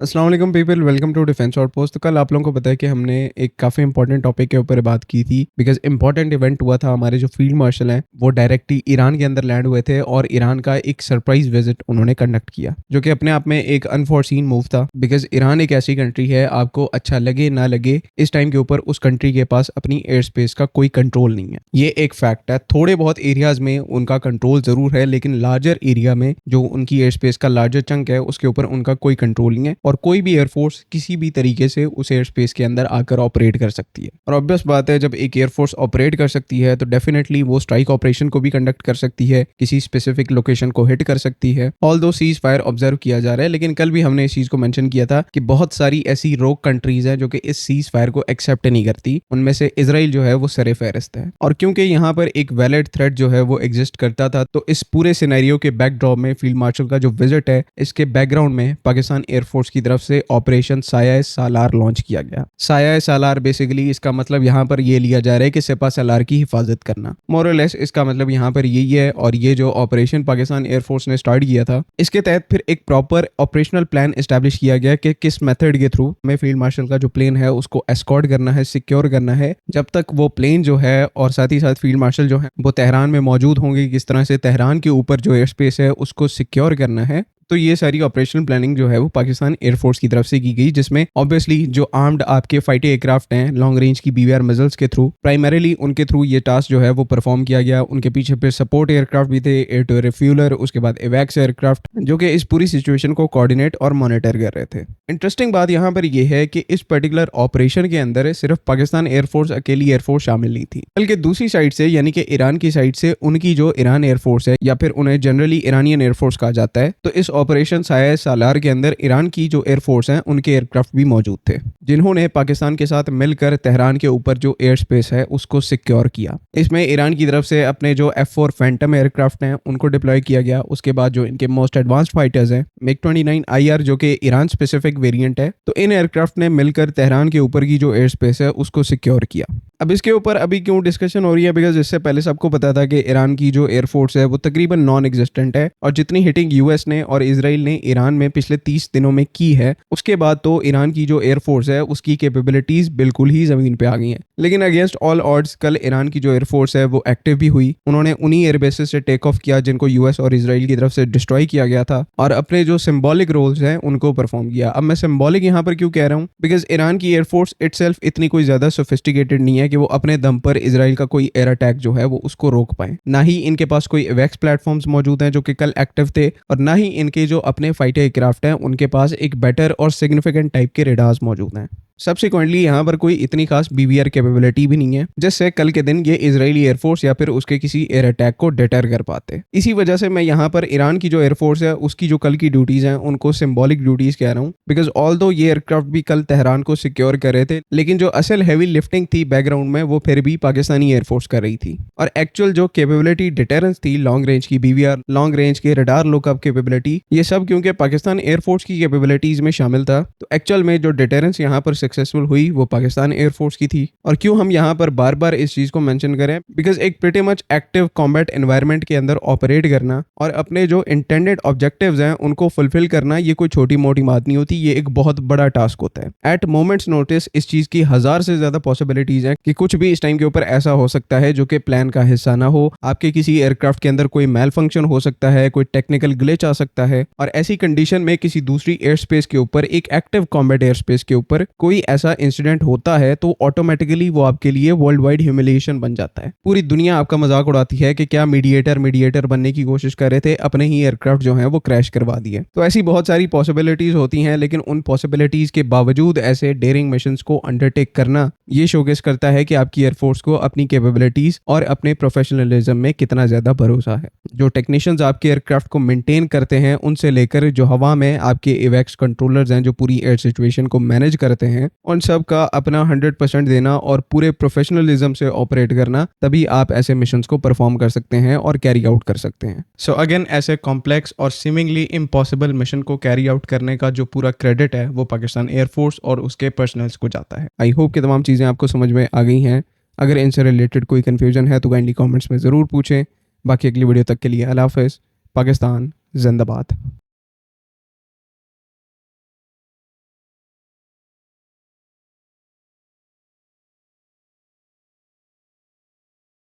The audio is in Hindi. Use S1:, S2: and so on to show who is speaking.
S1: अस्सलाम वालेकुम people, welcome to defence outpost. तो कल आप लोगों को पता है कि हमने एक काफ़ी इंपॉर्टेंट टॉपिक के ऊपर बात की थी, बिकॉज इंपॉर्टेंट इवेंट हुआ था। हमारे जो फील्ड मार्शल हैं वो डायरेक्टली ईरान के अंदर लैंड हुए थे और ईरान का एक सरप्राइज विजिट उन्होंने कंडक्ट किया, जो कि अपने आप में एक अनफॉर्सीन मूव था। बिकॉज ईरान एक ऐसी कंट्री है, आपको अच्छा लगे ना लगे, इस टाइम के ऊपर उस कंट्री के पास अपनी एयर स्पेस का कोई कंट्रोल नहीं है। ये एक फैक्ट है। थोड़े बहुत एरियाज में उनका कंट्रोल जरूर है, लेकिन लार्जर एरिया में जो उनकी एयर स्पेस का लार्जर चंक है उसके ऊपर उनका कोई कंट्रोल नहीं है और कोई भी एयरफोर्स किसी भी तरीके से उस एयर स्पेस के अंदर आकर ऑपरेट कर सकती है। और ऑब्वियस बात है, जब एक एयरफोर्स ऑपरेट कर सकती है तो डेफिनेटली वो स्ट्राइक ऑपरेशन को भी कंडक्ट कर सकती है, किसी स्पेसिफिक लोकेशन को हिट कर सकती है। ऑल दो सीज फायर ऑब्जर्व किया जा रहा है, लेकिन कल भी हमने इस चीज को मेंशन किया था कि बहुत सारी ऐसी रोक कंट्रीज हैं जो कि इस सीज फायर को एक्सेप्ट नहीं करती। उनमें से इजराइल जो है वो सरे फहरिस्त है। और क्योंकि यहाँ पर एक वैलिड थ्रेट जो है वो एग्जिस्ट करता था, तो इस पूरे सिनेरियो के बैकड्रॉप में फील्ड मार्शल का जो विजिट है, इसके बैकग्राउंड में पाकिस्तान एयरफोर्स की तरफ से ऑपरेशन साया सालार लॉन्च किया गया। साया सालार बेसिकली इसका मतलब यहाँ पर ये लिया जा रहा है कि सिपा सालार की हिफाजत करना। मोरलेस इसका मतलब यहाँ पर यही है। और ये जो ऑपरेशन पाकिस्तान एयरफोर्स ने स्टार्ट किया था, इसके तहत फिर एक प्रॉपर ऑपरेशनल प्लान एस्टैब्लिश किया गया कि किस मेथड के थ्रू हमें फील्ड मार्शल का जो प्लेन है उसको एस्कॉर्ट करना है, सिक्योर करना है, जब तक वो प्लेन जो है और साथ ही साथ फील्ड मार्शल जो है वो तेहरान में मौजूद होंगे, किस तरह से तेहरान के ऊपर जो एयर स्पेस है उसको सिक्योर करना है। तो ये सारी ऑपरेशनल प्लानिंग जो है वो पाकिस्तान एयरफोर्स की तरफ से की गई, जिसमें ऑब्वियसली जो आर्म्ड आपके फाइटर एयरक्राफ्ट हैं लॉन्ग रेंज की बीवीआर मिसाइल्स के थ्रू, प्राइमरीली उनके थ्रू ये टास्क जो है वो परफॉर्म किया गया। उनके पीछे फिर सपोर्ट एयरक्राफ्ट भी थे, एयर टू रिफ्यूलर, उसके बाद एवैक्स एयरक्राफ्ट, जो कि इस पूरी सिचुएशन को कोऑर्डिनेट और मॉनिटर कर रहे थे। इंटरेस्टिंग बात यहाँ पर यह है कि इस पर्टिकुलर ऑपरेशन के अंदर सिर्फ पाकिस्तान एयरफोर्स अकेली एयरफोर्स शामिल नहीं थी, बल्कि दूसरी साइड से यानी कि ईरान की साइड से उनकी जो ईरान एयरफोर्स है, या फिर उन्हें जनरली ईरानियन एयरफोर्स कहा जाता है, तो इस ऑपरेशन साया सालार के अंदर ईरान की जो एयरफोर्स हैं उनके एयरक्राफ्ट भी मौजूद थे, जिन्होंने पाकिस्तान के साथ मिलकर तेहरान के ऊपर जो एयर स्पेस है उसको सिक्योर किया। इसमें ईरान की तरफ से अपने जो F4 फैंटम एयरक्राफ्ट हैं उनको डिप्लॉय किया गया। उसके बाद जो इनके मोस्ट एडवांस्ड फाइटर्स हैं MiG-29 IR, जो कि ईरान स्पेसिफिक वेरिएंट है, तो इन एयरक्राफ्ट ने मिलकर तेहरान के ऊपर की जो एयर स्पेस है उसको सिक्योर किया। अब इसके ऊपर अभी क्यों डिस्कशन हो रही है, बिकॉज इससे पहले सबको पता था कि ईरान की जो एयरफोर्स है वो तकरीबन नॉन एग्जिस्टेंट है, और जितनी हिटिंग यूएस ने और इसराइल ने ईरान में पिछले 30 दिनों में की है, उसके बाद तो ईरान की जो एयरफोर्स है उसकी कैपेबिलिटीज बिल्कुल ही जमीन पे आ गई हैं। लेकिन अगेंस्ट ऑल ऑड्स कल ईरान की जो एयरफोर्स है वो एक्टिव भी हुई। उन्होंने उन्हीं एयरबेसेस से टेक ऑफ किया जिनको यूएस और इसराइल की तरफ से डिस्ट्रॉय किया गया था, और अपने जो सिंबॉलिक रोल्स हैं उनको परफॉर्म किया। अब मैं सिंबॉलिक यहाँ पर क्यों कह रहा हूँ, बिकॉज ईरान की एयरफोर्स इटसेल्फ इतनी कोई ज्यादा सोफिस्टिकेटेड नहीं है कि वो अपने दम पर इसराइल का कोई एयर अटैक जो है वो उसको रोक पाए। ना ही इनके पास कोई एवैक्स प्लेटफॉर्म्स मौजूद हैं जो कि कल एक्टिव थे, और ना ही इनके जो अपने फाइटर एयरक्राफ्ट हैं उनके पास एक बेटर और सिग्निफिकेंट टाइप के रेडार्स मौजूद हैं। सब्सिक्वेंटली यहाँ पर कोई इतनी खास बीवीआर कैपेबिलिटी भी नहीं है जिससे कल के दिन ये इजरायली एयरफोर्स या फिर उसके किसी एयर अटैक को डिटर कर पाते। इसी वजह से मैं यहाँ पर ईरान की जो एयरफोर्स है उसकी जो कल की ड्यूटीज हैं उनको सिंबॉलिक ड्यूटीज कह रहा हूँ, बिकॉज ऑल दो ये एयरक्राफ्ट भी कल तेहरान को सिक्योर कर रहे थे, लेकिन जो असल हैवी लिफ्टिंग थी बैकग्राउंड में वो फिर भी पाकिस्तानी एयरफोर्स कर रही थी। और एक्चुअल जो कैपेबिलिटी डिटेरेंस थी, लॉन्ग रेंज की बीवीआर, लॉन्ग रेंज के रडार लुकअप कैपेबिलिटी, ये सब क्योंकि पाकिस्तान एयरफोर्स की कैपेबिलिटीज में शामिल था, तो एक्चुअल में जो डिटेरेंस यहाँ पर सक्सेसफुल हुई वो पाकिस्तान एयरफोर्स की थी। और क्यों हम यहाँ पर बार बार इस चीज को मेंशन करें, बिकॉज एक pretty much active combat environment के अंदर ऑपरेट करना और अपने जो इंटेंडेड ऑब्जेक्टिव्स हैं उनको फुलफिल करना, ये कोई छोटी मोटी बात नहीं होती, ये एक बहुत बड़ा टास्क होता है। एट मोमेंट्स नोटिस इस चीज की 1000 से ज्यादा पॉसिबिलिटीज हैं कि कुछ भी इस टाइम के ऊपर ऐसा हो सकता है जो कि प्लान का हिस्सा ना हो। आपके किसी एयरक्राफ्ट के अंदर कोई मेल फंक्शन हो सकता है, कोई टेक्निकल ग्लिच आ सकता है, और ऐसी कंडीशन में किसी दूसरी एयर स्पेस के ऊपर, एक एक्टिव कॉम्बैट एयर स्पेस के ऊपर कोई ऐसा इंसिडेंट होता है तो ऑटोमेटिकली वो आपके लिए वर्ल्ड वाइड ह्यूमिलिएशन बन जाता है। पूरी दुनिया आपका मजाक उड़ाती है कि क्या मीडिएटर बनने की कोशिश कर रहे थे, अपने ही एयरक्राफ्ट जो हैं वो क्रैश करवा दिए। तो ऐसी बहुत सारी पॉसिबिलिटीज होती हैं, लेकिन उन पॉसिबिलिटीज के बावजूद ऐसे डेयरिंग मिशंस को अंडरटेक करना ये शोकेस करता है कि आपकी एयरफोर्स को अपनी कैपेबिलिटीज और अपने प्रोफेशनलिज्म में कितना ज्यादा भरोसा है। जो टेक्नीशियंस आपके एयरक्राफ्ट को मेंटेन करते हैं उनसे लेकर जो हवा में आपके एवैक्स कंट्रोलर्स हैं जो पूरी एयर सिचुएशन को मैनेज करते हैं, उन सब का अपना 100% देना और पूरे प्रोफेशनलिज्म से ऑपरेट करना, तभी आप ऐसे मिशंस को परफॉर्म कर सकते हैं और कैरी आउट कर सकते हैं। सो अगेन ऐसे कॉम्प्लेक्स और सीमिंगली इम्पॉसिबल मिशन को कैरी आउट करने का जो पूरा क्रेडिट है वो पाकिस्तान एयरफोर्स और उसके पर्सनल्स को जाता है। आई होप कि तमाम चीज़ें आपको समझ में आ गई हैं। अगर इनसे रिलेटेड कोई कन्फ्यूजन है तो काइंडली कॉमेंट्स में ज़रूर पूछें। बाकी अगली वीडियो तक के लिए अल्लाह हाफ़िज़। पाकिस्तान जिंदाबाद।